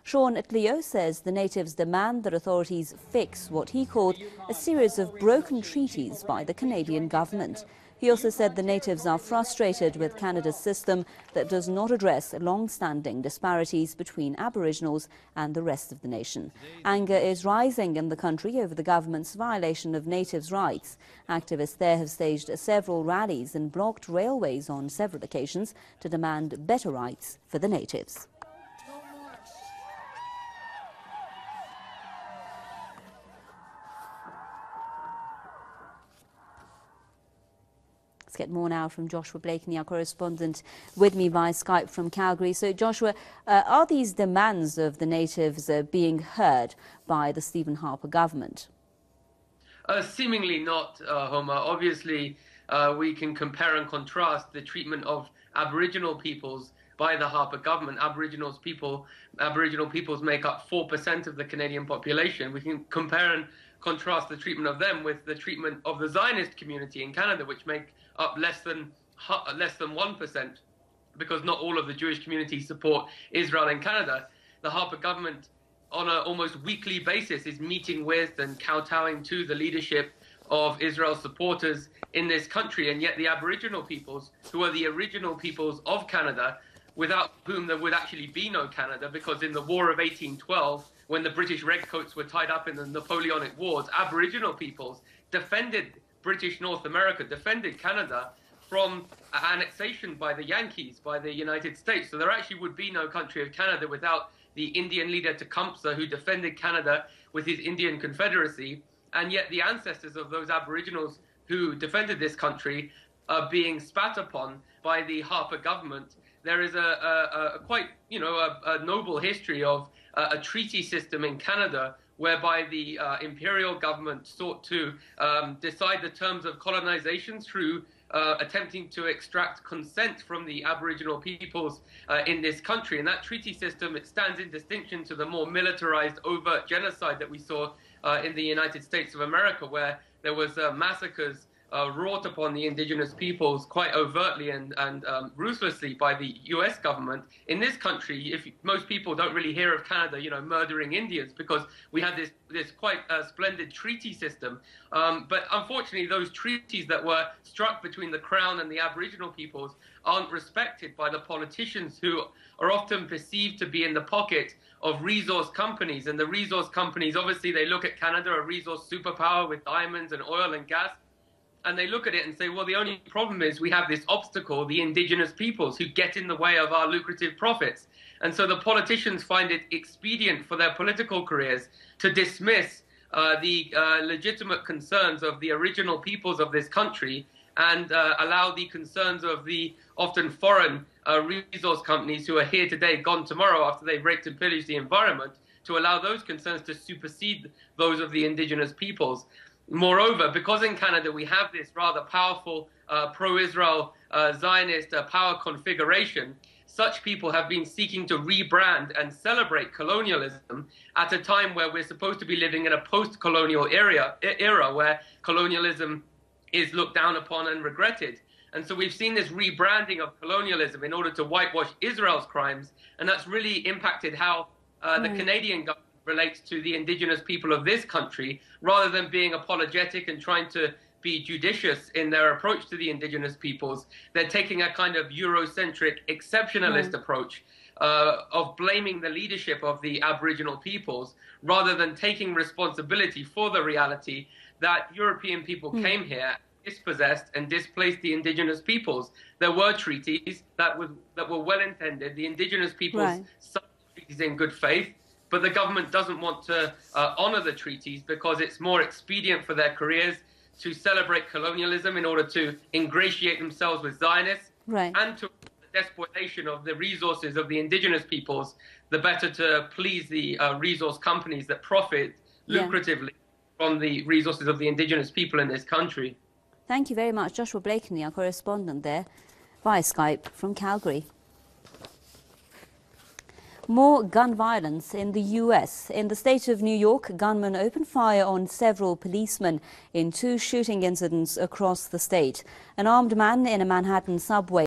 Sean Tlio says the natives demand that authorities fix what he called a series of broken treaties by the Canadian government. He also said the natives are frustrated with Canada's system that does not address long-standing disparities between Aboriginals and the rest of the nation. Anger is rising in the country over the government's violation of natives' rights. Activists there have staged several rallies and blocked railways on several occasions to demand better rights for the natives. Let's get more now from Joshua Blakeney, our correspondent, with me via Skype from Calgary. So, Joshua, are these demands of the natives being heard by the Stephen Harper government? Seemingly not, Homer. Obviously, we can compare and contrast the treatment of Aboriginal peoples by the Harper government. Aboriginal peoples make up 4% of the Canadian population. We can compare and contrast the treatment of them with the treatment of the Zionist community in Canada, which make up less than 1%, because not all of the Jewish community support Israel in Canada. The Harper government, on an almost weekly basis, is meeting with and kowtowing to the leadership of Israel's supporters in this country, and yet the Aboriginal peoples, who are the original peoples of Canada, without whom there would actually be no Canada, because in the War of 1812, when the British redcoats were tied up in the Napoleonic Wars, Aboriginal peoples defended British North America, defended Canada from annexation by the Yankees, by the United States. So there actually would be no country of Canada without the Indian leader Tecumseh, who defended Canada with his Indian Confederacy. And yet the ancestors of those Aboriginals who defended this country are being spat upon by the Harper government. There is a quite, a noble history of a treaty system in Canada whereby the imperial government sought to decide the terms of colonization through attempting to extract consent from the Aboriginal peoples in this country. And that treaty system, it stands in distinction to the more militarized, overt genocide that we saw in the United States of America, where there was massacres wrought upon the indigenous peoples quite overtly and ruthlessly by the US government. In this country, most people don't really hear of Canada, murdering Indians, because we had this quite splendid treaty system. But unfortunately, those treaties that were struck between the Crown and the Aboriginal peoples aren't respected by the politicians, who are often perceived to be in the pocket of resource companies. And the resource companies, obviously, they look at Canada, a resource superpower with diamonds and oil and gas, and they look at it and say, well, the only problem is we have this obstacle, the indigenous peoples, who get in the way of our lucrative profits. And so the politicians find it expedient for their political careers to dismiss the legitimate concerns of the original peoples of this country and allow the concerns of the often foreign resource companies who are here today, gone tomorrow after they've raped and pillaged the environment, to allow those concerns to supersede those of the indigenous peoples. Moreover, because in Canada we have this rather powerful pro-Israel Zionist power configuration, such people have been seeking to rebrand and celebrate colonialism at a time where we're supposed to be living in a post-colonial era where colonialism is looked down upon and regretted. And so we've seen this rebranding of colonialism in order to whitewash Israel's crimes, and that's really impacted how the Canadian government relates to the indigenous people of this country, rather than being apologetic and trying to be judicious in their approach to the indigenous peoples. They're taking a kind of Eurocentric exceptionalist approach of blaming the leadership of the Aboriginal peoples, rather than taking responsibility for the reality that European people came here, dispossessed and displaced the indigenous peoples. There were treaties that were well intended. The indigenous peoples signed treaties in good faith, but the government doesn't want to honor the treaties because it's more expedient for their careers to celebrate colonialism in order to ingratiate themselves with Zionists, and to the despoilation of the resources of the indigenous peoples, the better to please the resource companies that profit lucratively from the resources of the indigenous people in this country. Thank you very much, Joshua Blakeney, our correspondent there, via Skype from Calgary. More gun violence in the U.S. In the state of New York, gunmen opened fire on several policemen in two shooting incidents across the state. An armed man in a Manhattan subway